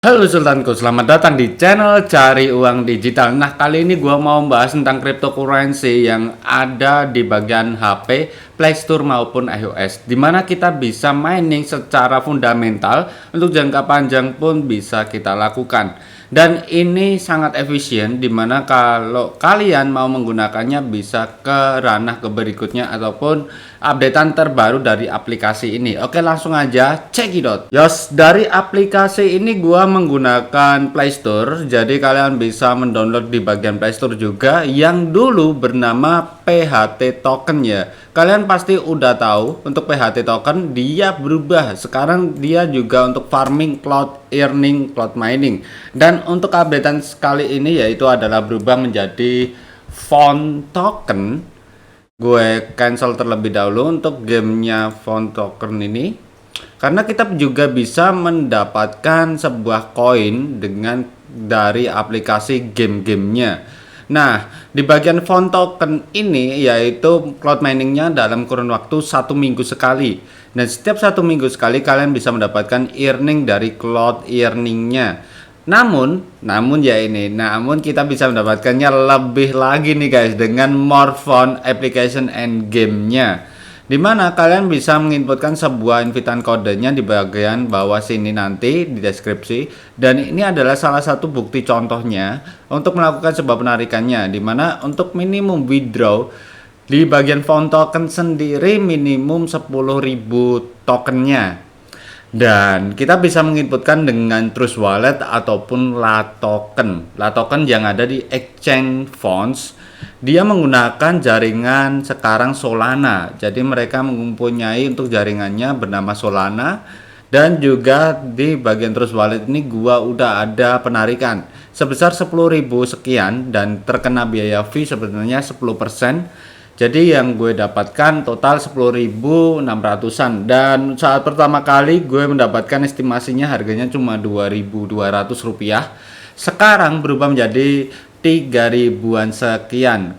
Halo Sultanku, selamat datang di channel Cari Uang Digital. Nah, kali ini gua mau membahas tentang cryptocurrency yang ada di bagian HP, Play Store maupun iOS, dimana kita bisa mining secara fundamental untuk jangka panjang pun bisa kita lakukan. Dan ini sangat efisien, dimana kalau kalian mau menggunakannya bisa ke ranah ke berikutnya ataupun updatean terbaru dari aplikasi ini. Oke, langsung aja check it out. Yos, dari aplikasi ini gua menggunakan Play Store, jadi kalian bisa mendownload di bagian Play Store juga yang dulu bernama PHT Token ya. Kalian pasti udah tahu untuk PHT Token dia berubah. Sekarang dia juga untuk farming, cloud earning, cloud mining. Dan untuk updatean sekali ini yaitu adalah berubah menjadi Font Token. Gue cancel terlebih dahulu untuk gamenya Font Token ini, karena kita juga bisa mendapatkan sebuah koin dengan dari aplikasi game-gamenya. Nah, di bagian Font Token ini yaitu cloud miningnya dalam kurun waktu 1 minggu sekali. Dan setiap 1 minggu sekali kalian bisa mendapatkan earning dari cloud earningnya. Namun kita bisa mendapatkannya lebih lagi nih guys dengan more font application and gamenya, dimana kalian bisa menginputkan sebuah invitan kodenya di bagian bawah sini nanti di deskripsi. Dan ini adalah salah satu bukti contohnya untuk melakukan sebuah penarikannya, dimana untuk minimum withdraw di bagian Font Token sendiri minimum 10.000 tokennya. Dan kita bisa menginputkan dengan Trust Wallet ataupun LaToken. LaToken yang ada di Exchange Funds, dia menggunakan jaringan sekarang Solana. Jadi mereka mempunyai untuk jaringannya bernama Solana. Dan juga di bagian Trust Wallet ini gua udah ada penarikan sebesar 10.000 sekian dan terkena biaya fee sebenarnya 10%. Jadi yang gue dapatkan total 10.600-an, dan saat pertama kali gue mendapatkan estimasinya harganya cuma 2.200 rupiah. Sekarang berubah menjadi 3.000-an sekian.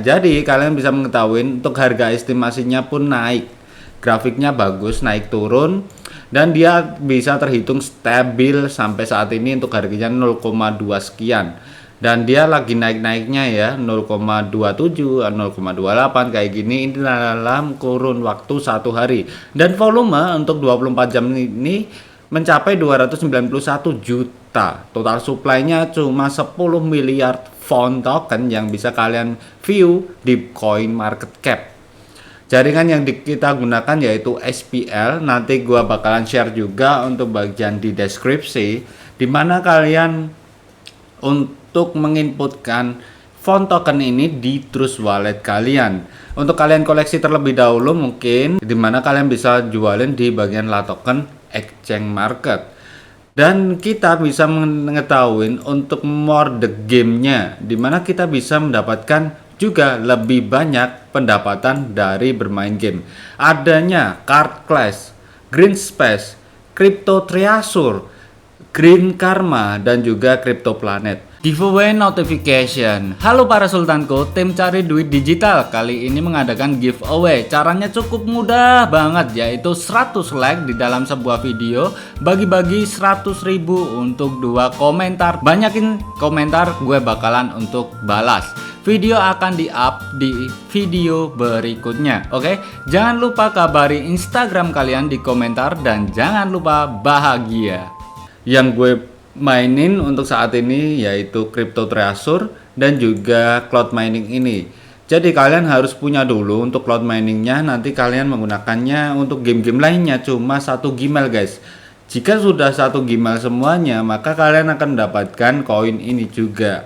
Jadi kalian bisa mengetahui untuk harga estimasinya pun naik. Grafiknya bagus, naik turun, dan dia bisa terhitung stabil sampai saat ini untuk harganya 0,2 sekian. Dan dia lagi naik-naiknya ya, 0,27, 0,28 kayak gini ini dalam kurun waktu 1 hari. Dan volume untuk 24 jam ini mencapai 291 juta. Total supply-nya cuma 10 miliar Font Token yang bisa kalian view di Coin Market Cap. Jaringan yang kita gunakan yaitu SPL. Nanti gua bakalan share juga untuk bagian di deskripsi, dimana kalian untuk menginputkan Font Token ini di Trust Wallet kalian. Untuk kalian koleksi terlebih dahulu mungkin, dimana kalian bisa jualin di bagian LaToken Exchange Market. Dan kita bisa mengetahui untuk more the game-nya, dimana kita bisa mendapatkan juga lebih banyak pendapatan dari bermain game. Adanya Card Clash, Green Space, Crypto Treasure, Green Karma, dan juga Crypto Planet. Giveaway notification. Halo para sultanku, tim cari duit digital kali ini mengadakan giveaway. Caranya cukup mudah banget, yaitu 100 like di dalam sebuah video, bagi-bagi 100.000 untuk 2 komentar. Banyakin komentar, gue bakalan untuk balas. Video akan di-up di video berikutnya. Oke, jangan lupa kabari Instagram kalian di komentar, dan jangan lupa bahagia. Yang gue mainin untuk saat ini yaitu Crypto Treasure dan juga cloud mining ini. Jadi kalian harus punya dulu untuk cloud miningnya, nanti kalian menggunakannya untuk game-game lainnya cuma 1 Gmail guys. Jika sudah 1 Gmail semuanya, maka kalian akan mendapatkan koin ini juga.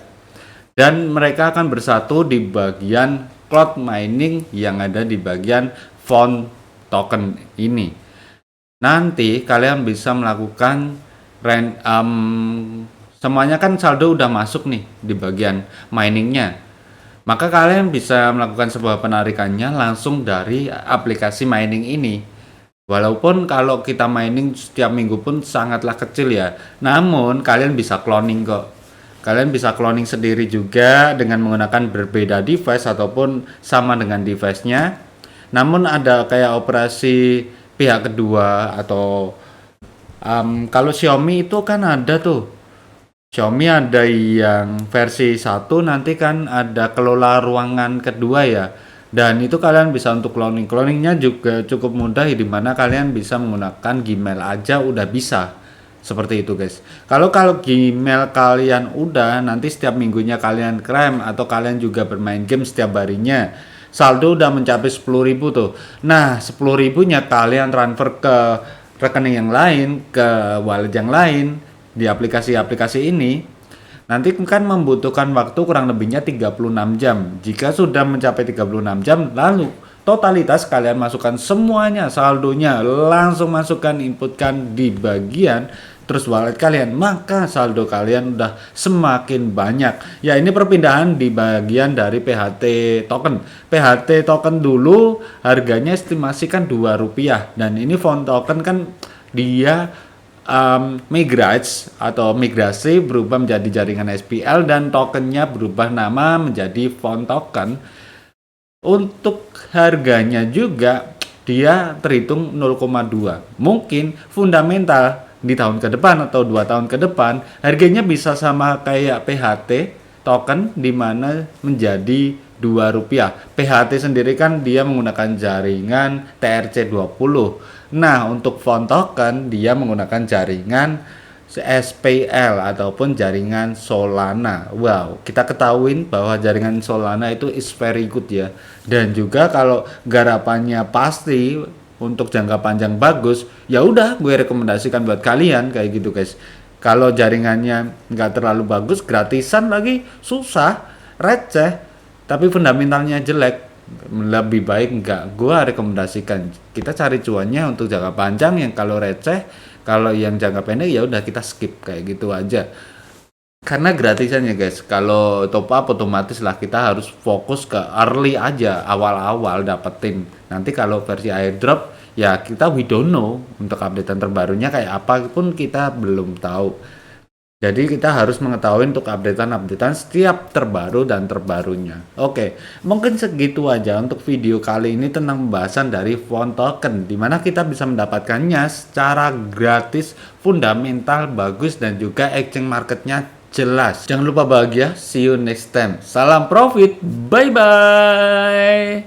Dan mereka akan bersatu di bagian cloud mining yang ada di bagian Font Token ini. Nanti kalian bisa melakukan semuanya kan saldo udah masuk nih di bagian miningnya, maka kalian bisa melakukan sebuah penarikannya langsung dari aplikasi mining ini. Walaupun kalau kita mining setiap minggu pun sangatlah kecil ya, namun kalian bisa cloning kok. Kalian bisa cloning sendiri juga dengan menggunakan berbeda device ataupun sama dengan device-nya. Namun ada kayak operasi pihak kedua atau Kalau Xiaomi itu kan ada tuh. Xiaomi ada yang versi satu, nanti kan ada kelola ruangan kedua ya. Dan itu kalian bisa untuk cloning. Cloningnya juga cukup mudah, di mana kalian bisa menggunakan Gmail aja udah bisa. Seperti itu guys. Kalau kalau Gmail kalian udah, nanti setiap minggunya kalian klaim atau kalian juga bermain game setiap harinya, saldo udah mencapai 10.000 tuh. Nah, 10.000-nya kalian transfer ke rekening yang lain, ke wallet yang lain di aplikasi-aplikasi ini. Nanti kan membutuhkan waktu kurang lebihnya 36 jam. Jika sudah mencapai 36 jam, lalu totalitas kalian masukkan semuanya, saldonya, langsung masukkan, inputkan di bagian terus wallet kalian, maka saldo kalian udah semakin banyak. Ya, ini perpindahan di bagian dari PHT token. PHT token dulu harganya estimasikan Rp2, dan ini font token kan dia migrasi berubah menjadi jaringan SPL, dan tokennya berubah nama menjadi font token. Untuk harganya juga dia terhitung 0,2. Mungkin fundamental di tahun ke depan atau 2 tahun ke depan harganya bisa sama kayak PHT token, di mana menjadi Rp2. PHT sendiri kan dia menggunakan jaringan TRC20. Nah, untuk font token dia menggunakan jaringan SPL ataupun jaringan Solana. Wow, kita ketahuin bahwa jaringan Solana itu is very good ya. Dan juga kalau garapannya pasti untuk jangka panjang bagus, ya udah gue rekomendasikan buat kalian kayak gitu guys. Kalau jaringannya nggak terlalu bagus, gratisan lagi susah, receh, tapi fundamentalnya jelek, lebih baik nggak gua rekomendasikan. Kita cari cuannya untuk jangka panjang, yang kalau receh, kalau yang jangka pendek ya udah kita skip kayak gitu aja. Karena gratisan ya guys, kalau top up otomatis lah kita harus fokus ke early aja, awal-awal dapetin. Nanti kalau versi airdrop ya kita we don't know, untuk updatean terbarunya kayak apa pun kita belum tahu. Jadi kita harus mengetahui untuk updatean setiap terbaru dan terbarunya. Oke, mungkin segitu aja untuk video kali ini tentang pembahasan dari font token, di mana kita bisa mendapatkannya secara gratis, fundamental bagus, dan juga exchange marketnya jelas. Jangan lupa bahagia. See you next time. Salam profit. Bye bye.